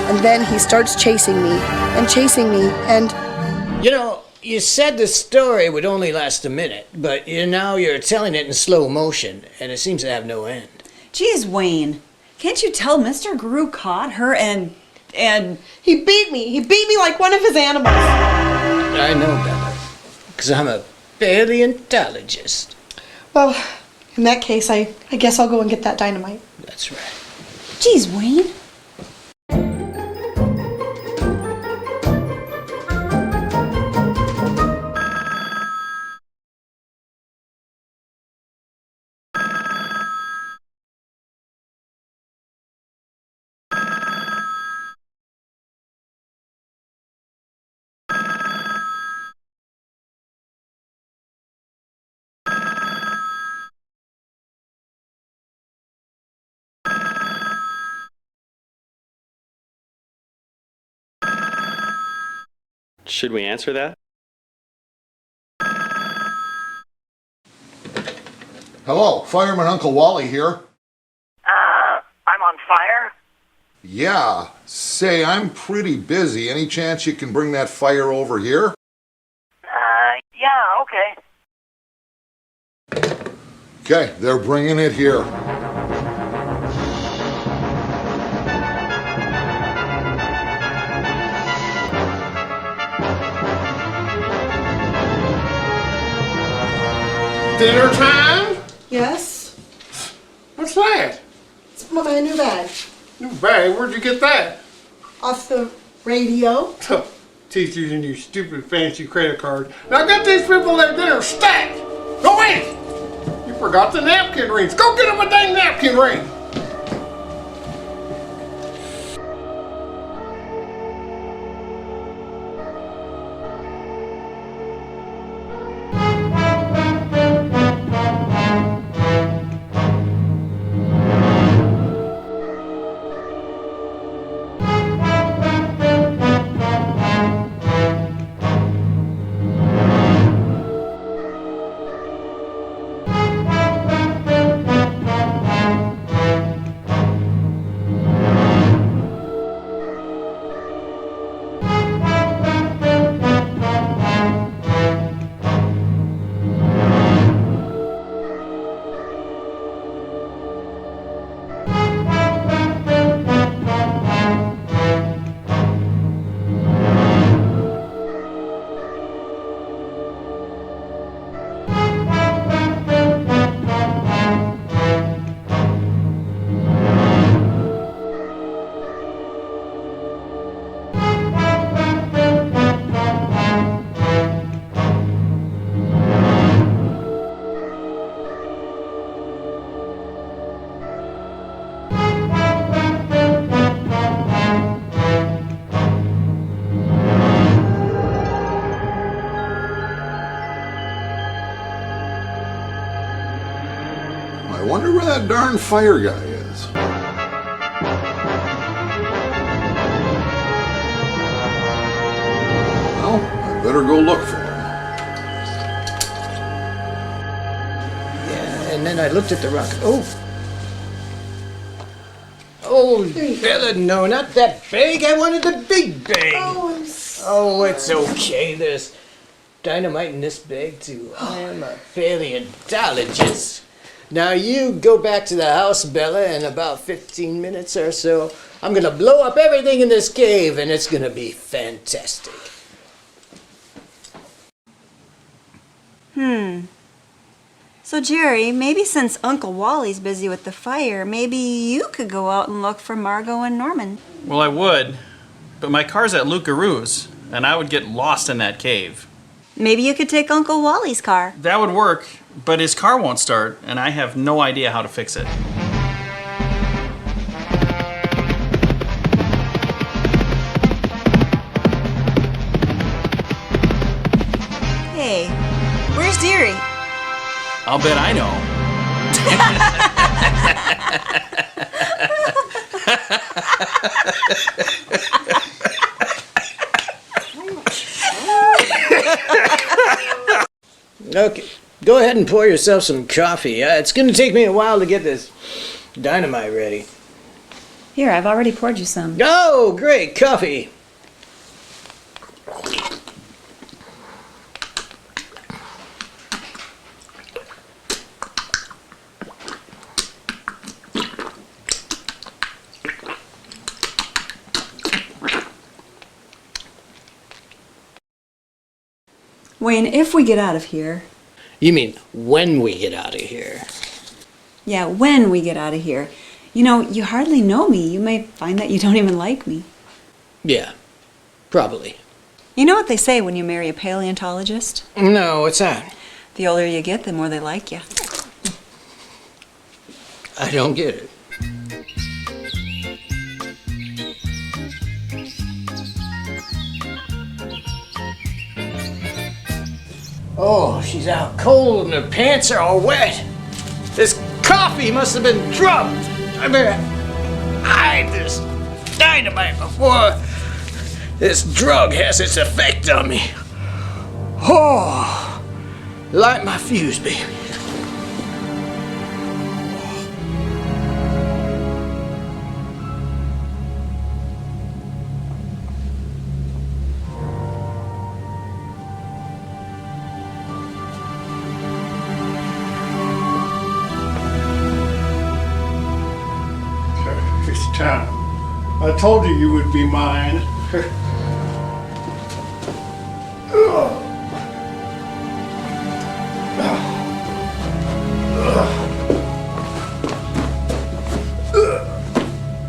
And then he starts chasing me, and... You know, you said the story would only last a minute, but now you're telling it in slow motion, and it seems to have no end. Geez, Wayne, can't you tell Mr. Guru caught her and... He beat me like one of his animals. I know, Bella, because I'm a paleontologist. Well, in that case, I guess I'll go and get that dynamite. That's right. Geez, Wayne. Should we answer that? Hello, Fireman Uncle Wally here. I'm on fire? Yeah, say, I'm pretty busy. Any chance you can bring that fire over here? Yeah, okay. Okay, they're bringing it here. Dinner time? Yes? What's that? It's my new bag. New bag? Where'd you get that? Off the radio. Teachers and your stupid fancy credit card. Now get these people their dinner stacked! Go wait! You forgot the napkin rings. Go get them a dang napkin ring! I wonder where that darn fire guy is. Well, I better go look for him. then I looked at the rock. Oh, Bella, no, not that bag. I wanted the big bag. Oh, it's okay. There's dynamite in this bag, too. I am a paleontologist. Now you go back to the house, Bella, in about 15 minutes or so. I'm gonna blow up everything in this cave, and it's gonna be fantastic. So Jerry, maybe since Uncle Wally's busy with the fire, maybe you could go out and look for Margot and Norman. Well, I would, but my car's at Lucaroo's, and I would get lost in that cave. Maybe you could take Uncle Wally's car. That would work, but his car won't start, and I have no idea how to fix it. Hey, where's Deery? I'll bet I know. Okay, go ahead and pour yourself some coffee. It's going to take me a while to get this dynamite ready. Here, I've already poured you some. Oh, great, coffee. Wayne, if we get out of here... You mean when we get out of here? Yeah, when we get out of here. You know, you hardly know me. You may find that you don't even like me. Yeah, probably. You know what they say when you marry a paleontologist? No, what's that? The older you get, the more they like you. I don't get it. Oh, she's out cold and her pants are all wet. This coffee must have been drugged. I better hide this dynamite before this drug has its effect on me. Oh, light my fuse, baby. It's time. I told you would be mine.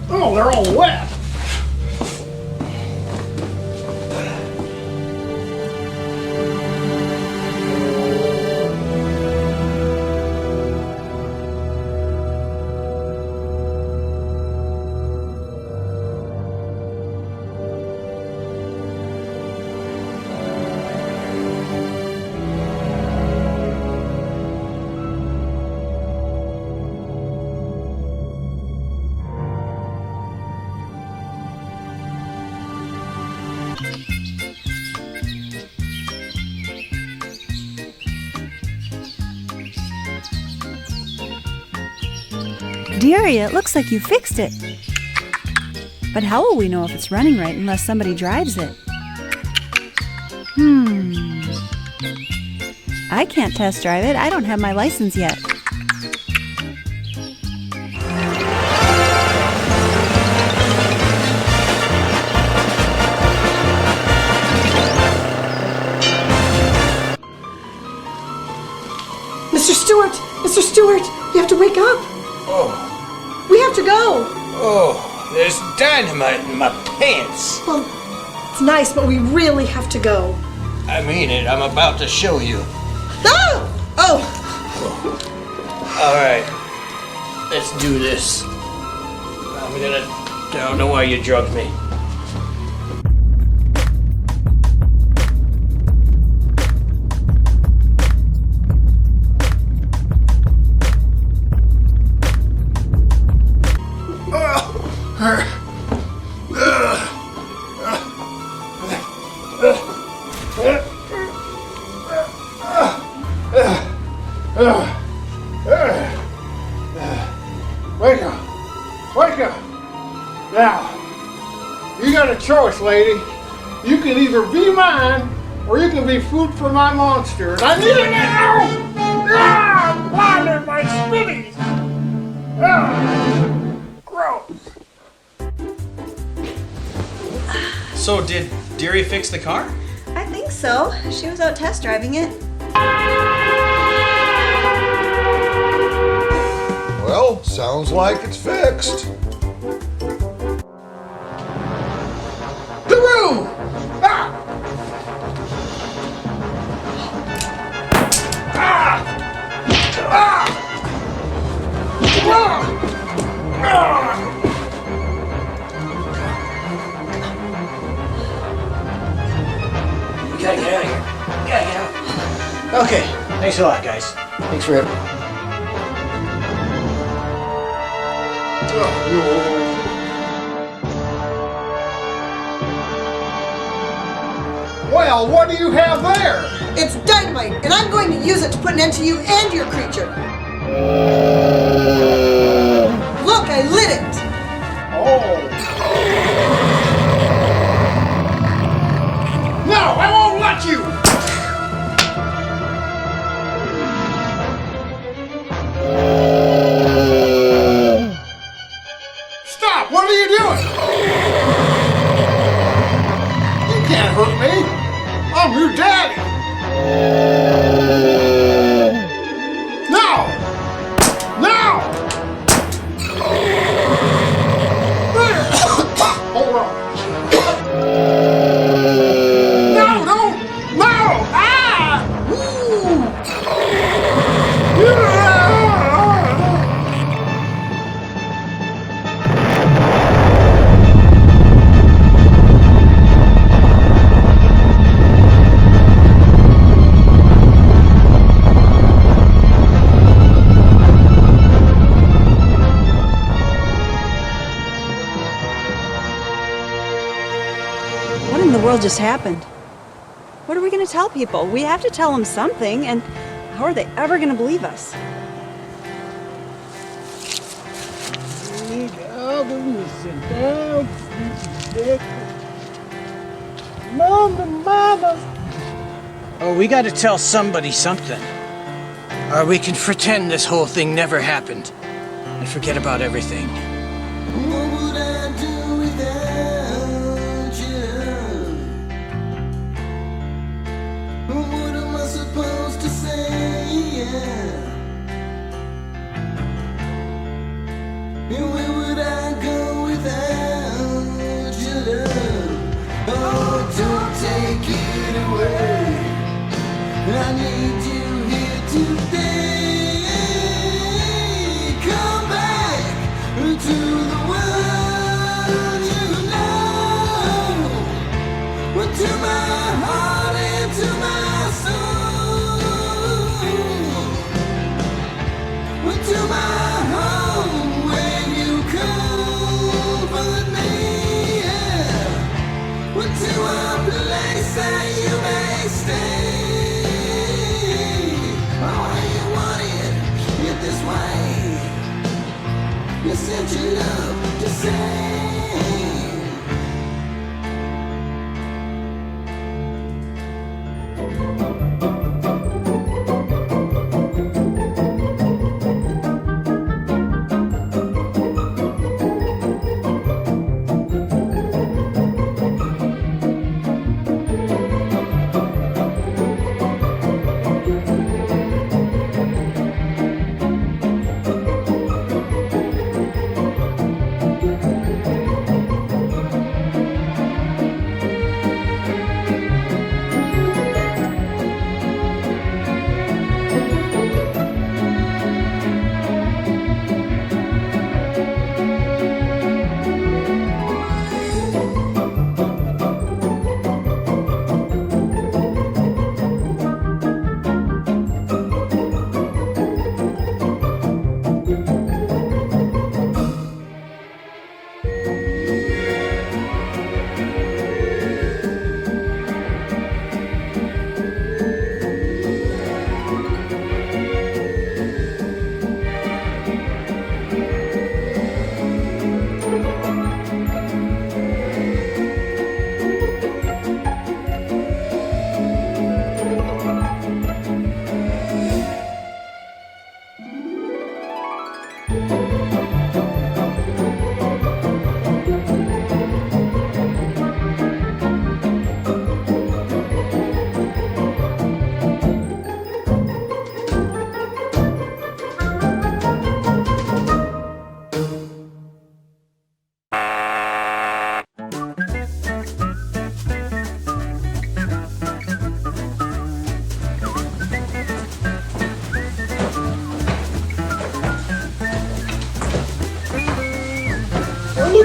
Oh, they're all wet. Dearie, it looks like you fixed it. But how will we know if it's running right unless somebody drives it? I can't test drive it. I don't have my license yet. Mr. Stewart! Mr. Stewart! You have to wake up! Oh. We have to go! Oh, there's dynamite in my pants. Well, it's nice, but we really have to go. I mean it. I'm about to show you. Oh! Oh! All right. Let's do this. I don't know why you drugged me. choice, lady. You can either be mine, or you can be food for my monster. And I need it now! Ah! Blinded by spinnies! Ah! Gross! So did Deery fix the car? I think so. She was out test driving it. Well, sounds like it's fixed. Through! Ah! Ah! Ah! Ah! Ah! We gotta get out of here. We gotta get out. Okay, thanks a lot, guys. Thanks for everything. Well, what do you have there? It's dynamite, and I'm going to use it to put an end to you and your creature. Look, I lit it. Oh. No, I won't let you! Stop! What are you doing? You can't hurt me! I'm your daddy! No! No! Hold on. No, don't! No! Ah! Woo! What in the world just happened? What are we going to tell people? We have to tell them something, and how are they ever going to believe us? Oh, we gotta tell somebody something. Or we can pretend this whole thing never happened and forget about everything. What would I do without you? What am I supposed to say? Where would I go without your love? Oh, don't take it away. I need you here today. Come back to the world you know. Well, to my heart and to my soul. Well, to my home when you comfort me. Yeah. Well, to a place that you may stay. Oh, you want it this way. You sent your love to say.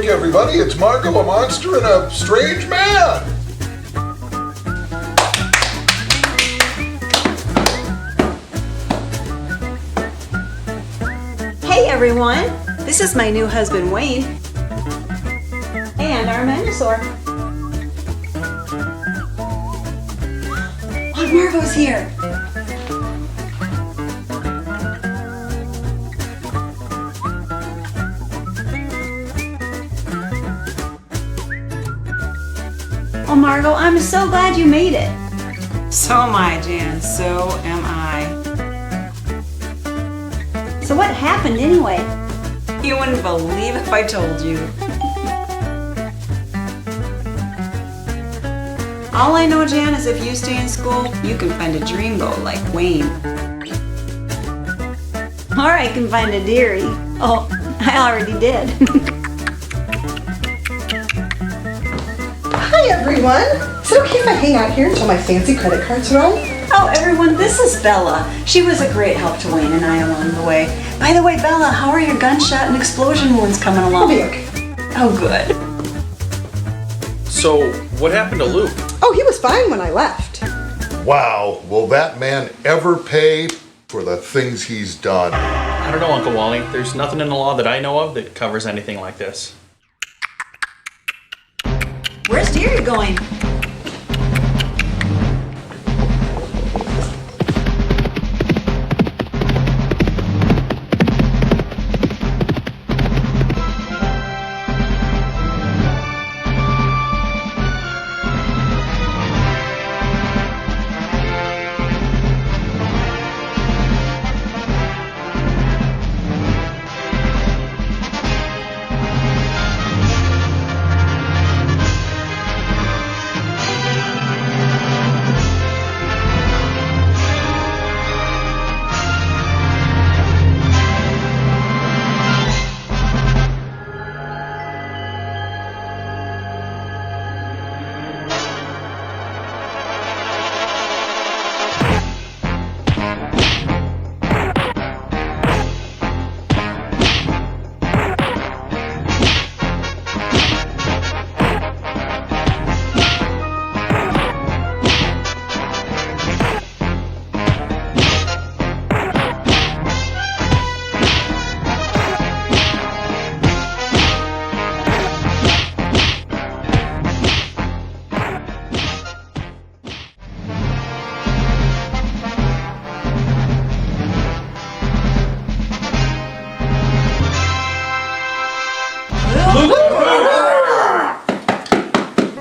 Look, everybody, it's Marco, a monster, and a strange man. Hey everyone, this is my new husband Wayne. And our Magnuson. Aunt Margot's here. Oh Margot, I'm so glad you made it. So am I, Jan. So am I. So what happened anyway? You wouldn't believe if I told you. All I know, Jan, is if you stay in school, you can find a dreamboat like Wayne. Or I can find a Deery. Oh, I already did. Hi everyone! Is it okay if I hang out here until my fancy credit cards run? Oh, everyone, this is Bella. She was a great help to Wayne and I along the way. By the way, Bella, how are your gunshot and explosion wounds coming along? I'll be okay. Oh, good. So, what happened to Luke? Oh, he was fine when I left. Wow, will that man ever pay for the things he's done? I don't know, Uncle Wally. There's nothing in the law that I know of that covers anything like this. Where's Deery going?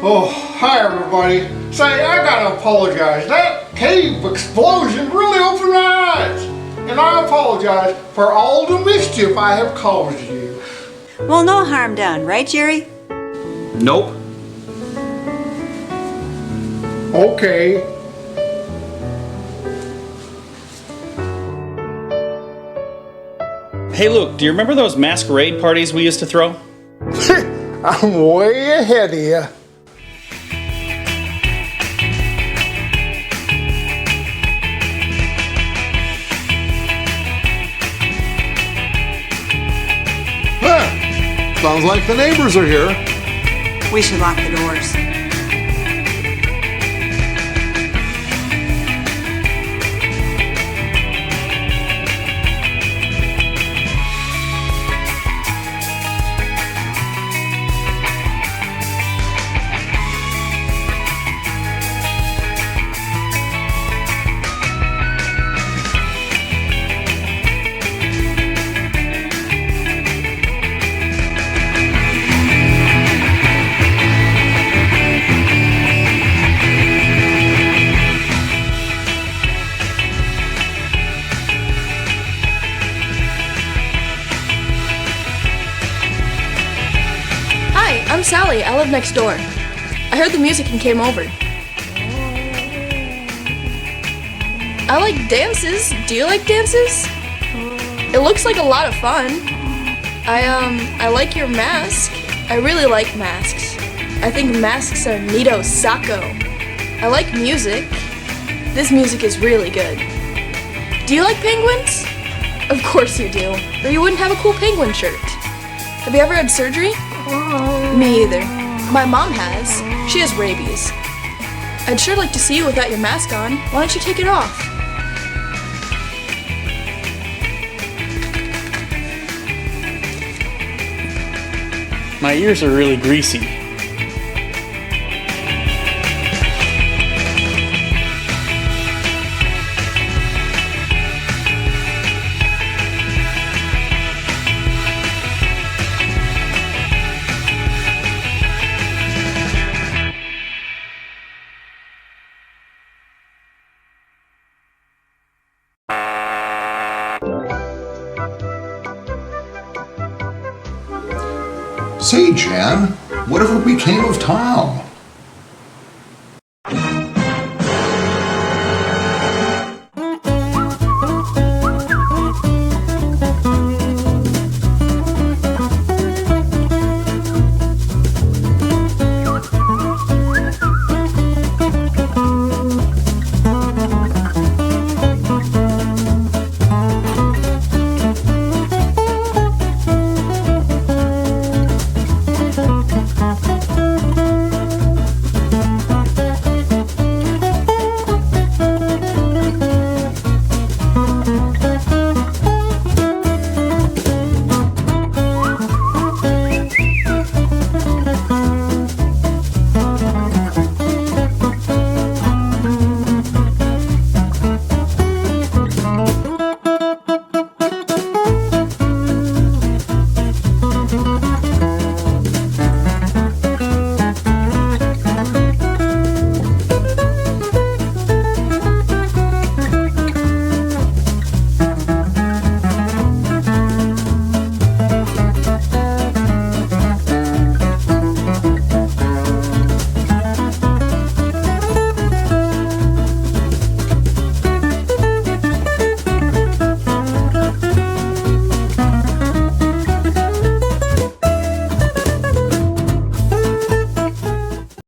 Oh, hi everybody. Say, I gotta apologize. That cave explosion really opened my eyes. And I apologize for all the mischief I have caused you. Well, no harm done, right, Jerry? Nope. Okay. Hey Luke, do you remember those masquerade parties we used to throw? I'm way ahead of you. Sounds like the neighbors are here. We should lock the doors. I'm Sally. I live next door. I heard the music and came over. I like dances. Do you like dances? It looks like a lot of fun. I like your mask. I really like masks. I think masks are neato sacco. I like music. This music is really good. Do you like penguins? Of course you do, or you wouldn't have a cool penguin shirt. Have you ever had surgery? Me either. My mom has. She has rabies. I'd sure like to see you without your mask on. Why don't you take it off? My ears are really greasy. Say, Jan, whatever became of Tom?